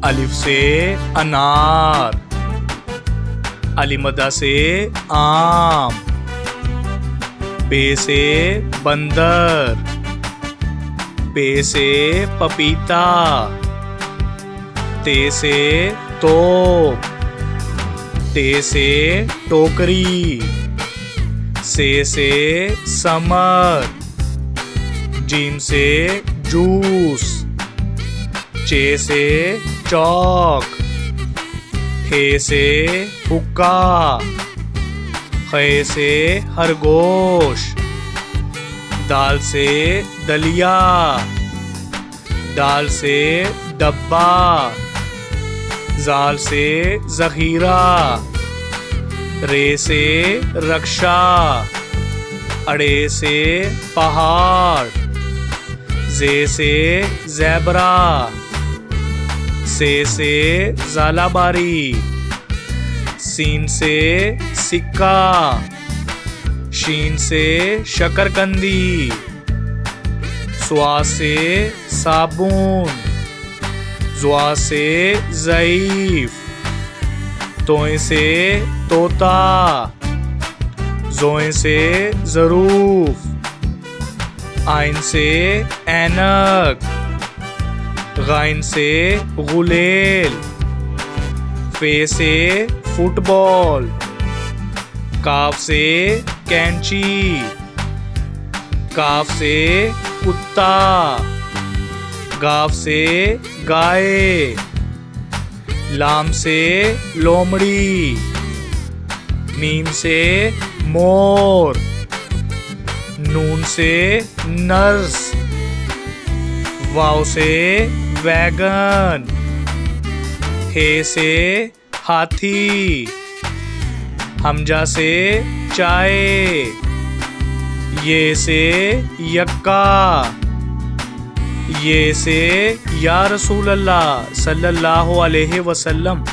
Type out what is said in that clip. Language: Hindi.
अलिफ से अनार, अलिमदा से आम, बे से बंदर, पे से पपीता, ते से तोप, टे से टोकरी, से समर, जीम से जूस, चे से चौक, थे से हुक्का, खे से खरगोश, दाल से दलिया, दाल से डब्बा, जाल से जखीरा, रे से रक्षा, अड़े से पहाड़, जे से ज़ेबरा, से ज़ालाबारी, सीन से सिक्का, शीन से शकरकंदी, स्वा से साबुन, ज़्वा से ज़ईफ़, तोए से तोता, ज़ोए से ज़रूफ, आइन से ऐनक, गाइन से गुलेल, फे से फुटबॉल, काफ से कैंची, काफ से कुत्ता, गाफ से गाय, लाम से लोमड़ी, मीम से मोर, नून से नर्स, वाव से वैगन, हे से हाथी, हमजा से चाय, ये से यक्का, ये से या रसूल अल्लाह सल्लल्लाहु अलैहि वसल्लम।